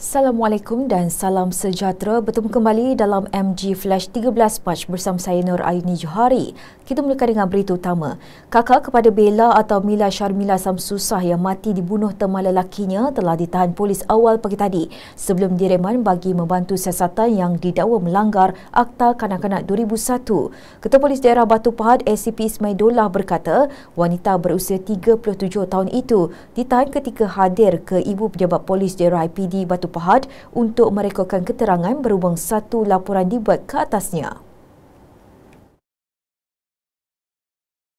Assalamualaikum dan salam sejahtera. Bertemu kembali dalam MG Flash 13 Mac bersama saya Nur Aini Johari. Kita mulakan dengan berita utama. Kakak kepada Bella atau Mila Sharmila Samsusah yang mati dibunuh teman lelakinya telah ditahan polis awal pagi tadi sebelum direman bagi membantu siasatan yang didakwa melanggar Akta Kanak-Kanak 2001. Ketua Polis Daerah Batu Pahat ACP Ismaidullah berkata wanita berusia 37 tahun itu ditahan ketika hadir ke Ibu Pejabat Polis Daerah IPD Batu Pahat untuk merekodkan keterangan berhubung satu laporan dibuat ke atasnya.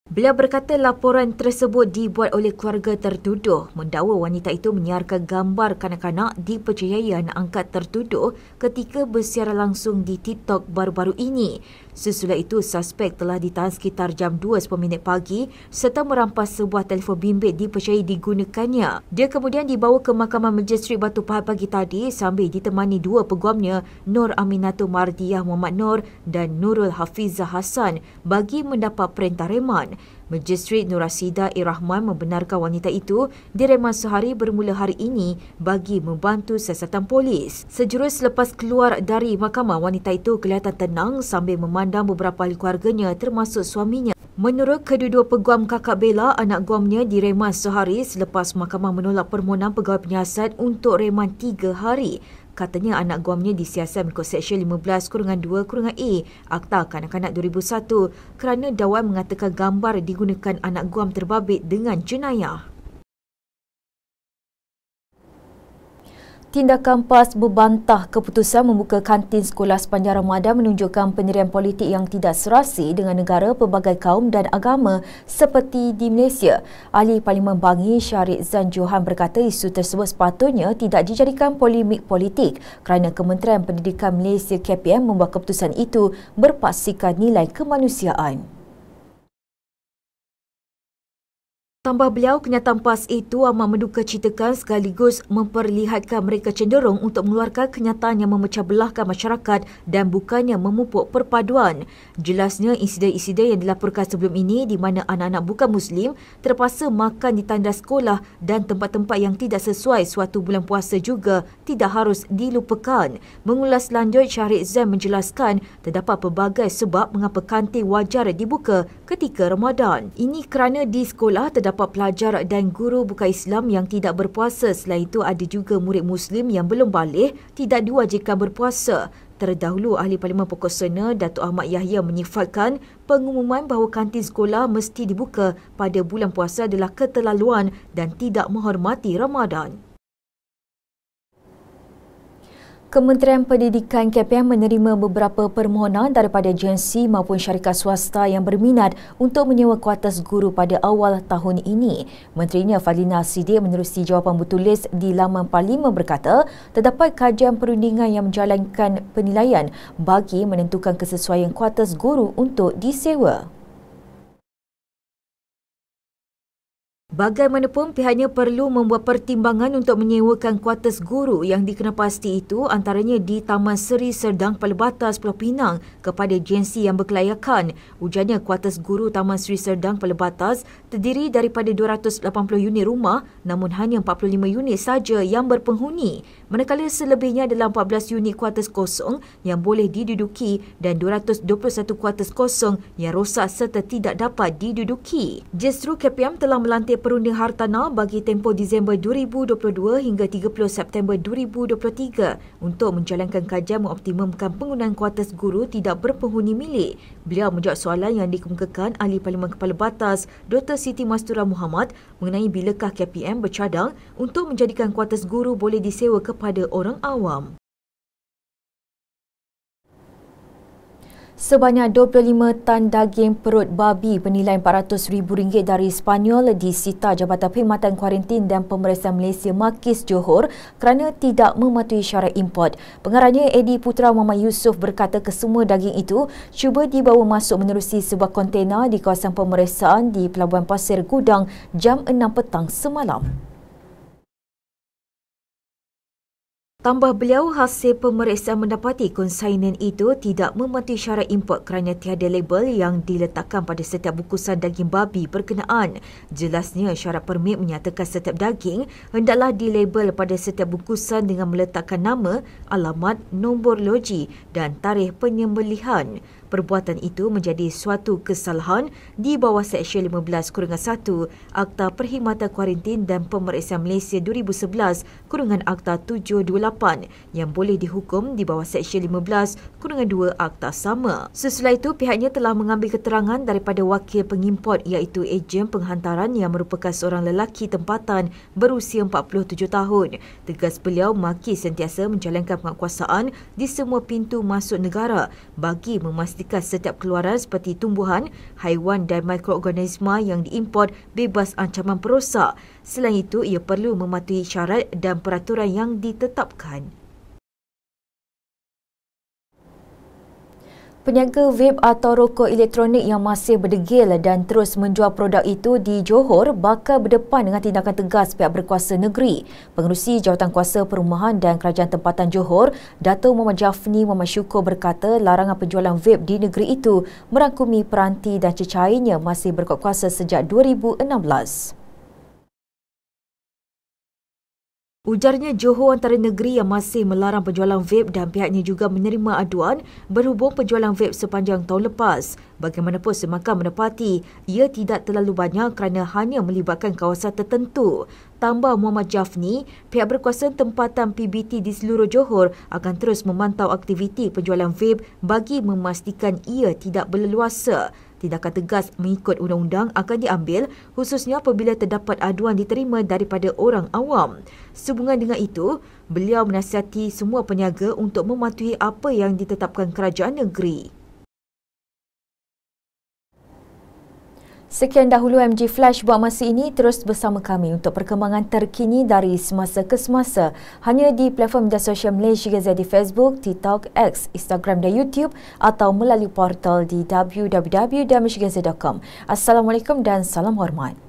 Beliau berkata laporan tersebut dibuat oleh keluarga tertuduh mendakwa wanita itu menyiarkan gambar kanak-kanak di pencahayaan angkat tertuduh ketika bersiaran langsung di TikTok baru-baru ini. Sesudah itu, suspek telah ditahan sekitar jam 2:10 pagi serta merampas sebuah telefon bimbit dipercayai digunakannya. Dia kemudian dibawa ke Mahkamah Magistrate Batu Pahat pagi tadi sambil ditemani dua peguamnya Nur Aminatul Mardiyah Muhammad Nur dan Nurul Hafizah Hassan bagi mendapat perintah reman. Magistrate Nur Rasida Rahman membenarkan wanita itu direman sehari bermula hari ini bagi membantu siasatan polis. Sejurus selepas keluar dari mahkamah, wanita itu kelihatan tenang sambil memandang beberapa ahli keluarganya termasuk suaminya. Menurut kedua-dua peguam, kakak Bella, anak guamnya direman sehari selepas mahkamah menolak permohonan pegawai penyiasat untuk reman 3 hari. Katanya anak guamnya disiasat mengikut Seksyen 15-2-A Akta Kanak-Kanak 2001 kerana dakwaan mengatakan gambar digunakan anak guam terbabit dengan jenayah. Tindakan PAS berbantah keputusan membuka kantin sekolah sepanjang Ramadan menunjukkan pendirian politik yang tidak serasi dengan negara pelbagai kaum dan agama seperti di Malaysia. Ahli Parlimen Bangi Syarif Zan Johan berkata isu tersebut sepatutnya tidak dijadikan polemik politik kerana Kementerian Pendidikan Malaysia KPM membuat keputusan itu berpaksikan nilai kemanusiaan. Tambah beliau, kenyataan PAS itu amat mendukacitakan sekaligus memperlihatkan mereka cenderung untuk mengeluarkan kenyataan yang memecah belahkan masyarakat dan bukannya memupuk perpaduan. Jelasnya, insiden-insiden yang dilaporkan sebelum ini di mana anak-anak bukan Muslim terpaksa makan di tandas sekolah dan tempat-tempat yang tidak sesuai suatu bulan puasa juga tidak harus dilupakan. Mengulas lanjut, Syarif Zan menjelaskan terdapat pelbagai sebab mengapa kantin wajar dibuka ketika Ramadan. Ini kerana di sekolah terdapat pelajar dan guru bukan Islam yang tidak berpuasa. Selain itu, ada juga murid Muslim yang belum baligh tidak diwajibkan berpuasa. Terdahulu, Ahli Parlimen Pokok Sena Datuk Ahmad Yahya menyifatkan pengumuman bahawa kantin sekolah mesti dibuka pada bulan puasa adalah keterlaluan dan tidak menghormati Ramadan. Kementerian Pendidikan KPM menerima beberapa permohonan daripada agensi maupun syarikat swasta yang berminat untuk menyewa kuartus guru pada awal tahun ini. Menterinya Fadlina Siddiq menerusi jawapan bertulis di laman Parlimen berkata terdapat kajian perundingan yang menjalankan penilaian bagi menentukan kesesuaian kuartus guru untuk disewa. Bagaimanapun, pihaknya perlu membuat pertimbangan untuk menyewakan kuartus guru yang dikenal pasti itu antaranya di Taman Seri Serdang Kepala Batas Pulau Pinang kepada agensi yang berkelayakan. Ujarnya kuartus guru Taman Seri Serdang Kepala Batas terdiri daripada 280 unit rumah namun hanya 45 unit saja yang berpenghuni. Manakala selebihnya adalah 14 unit kuartus kosong yang boleh diduduki dan 221 kuartus kosong yang rosak serta tidak dapat diduduki. Justru KPM telah melantik perunding hartanah bagi tempoh Disember 2022 hingga 30 September 2023 untuk menjalankan kajian mengoptimumkan penggunaan kuartus guru tidak berpenghuni milik. Beliau menjawab soalan yang dikemukakan Ahli Parlimen Kepala Batas Dr. Siti Mastura Muhammad mengenai bilakah KPM bercadang untuk menjadikan kuartus guru boleh disewa kepada orang awam. Sebanyak 25 tan daging perut babi bernilai RM400,000 dari Sepanyol disita Jabatan Perkhidmatan Kuarantin dan Pemeriksaan Malaysia Makis Johor kerana tidak mematuhi syarat import. Pengarahnya Edi Putra Muhammad Yusof berkata kesemua daging itu cuba dibawa masuk menerusi sebuah kontena di kawasan pemeriksaan di Pelabuhan Pasir Gudang jam 6 petang semalam. Tambah beliau, hasil pemeriksaan mendapati konsainan itu tidak mematuhi syarat import kerana tiada label yang diletakkan pada setiap bungkusan daging babi berkenaan. Jelasnya, syarat permit menyatakan setiap daging hendaklah dilabel pada setiap bungkusan dengan meletakkan nama, alamat, nombor loji dan tarikh penyembelihan. Perbuatan itu menjadi suatu kesalahan di bawah Seksyen 15-1 Akta Perkhidmatan Kuarantin dan Pemeriksaan Malaysia 2011 Akta 728 yang boleh dihukum di bawah Seksyen 15-2 Akta sama. Sesudah itu, pihaknya telah mengambil keterangan daripada wakil pengimport iaitu ejen penghantaran yang merupakan seorang lelaki tempatan berusia 47 tahun. Tegas beliau, maki sentiasa menjalankan penguasaan di semua pintu masuk negara bagi memastikan setiap keluaran seperti tumbuhan, haiwan dan mikroorganisma yang diimport bebas ancaman perosak. Selain itu, ia perlu mematuhi syarat dan peraturan yang ditetapkan. Peniaga vape atau rokok elektronik yang masih berdegil dan terus menjual produk itu di Johor bakal berdepan dengan tindakan tegas pihak berkuasa negeri. Pengerusi Jawatankuasa Perumahan dan Kerajaan Tempatan Johor, Dato' Muhammad Jafni Muhammad Syukur berkata larangan penjualan vape di negeri itu merangkumi peranti dan cecairnya masih berkuat kuasa sejak 2016. Ujarnya, Johor antara negeri yang masih melarang penjualan vape dan pihaknya juga menerima aduan berhubung penjualan vape sepanjang tahun lepas. Bagaimanapun, semakan mendapati ia tidak terlalu banyak kerana hanya melibatkan kawasan tertentu. Tambah Muhammad Jafni, pihak berkuasa tempatan PBT di seluruh Johor akan terus memantau aktiviti penjualan vape bagi memastikan ia tidak berleluasa. Tindakan tegas mengikut undang-undang akan diambil khususnya apabila terdapat aduan diterima daripada orang awam. Sehubungan dengan itu, beliau menasihati semua peniaga untuk mematuhi apa yang ditetapkan kerajaan negeri. Sekian dahulu MG Flash buat masa ini. Terus bersama kami untuk perkembangan terkini dari semasa ke semasa hanya di platform media sosial Malaysia Gazette di Facebook, TikTok, X, Instagram dan YouTube atau melalui portal di www.malaysiagazette.com. Assalamualaikum dan salam hormat.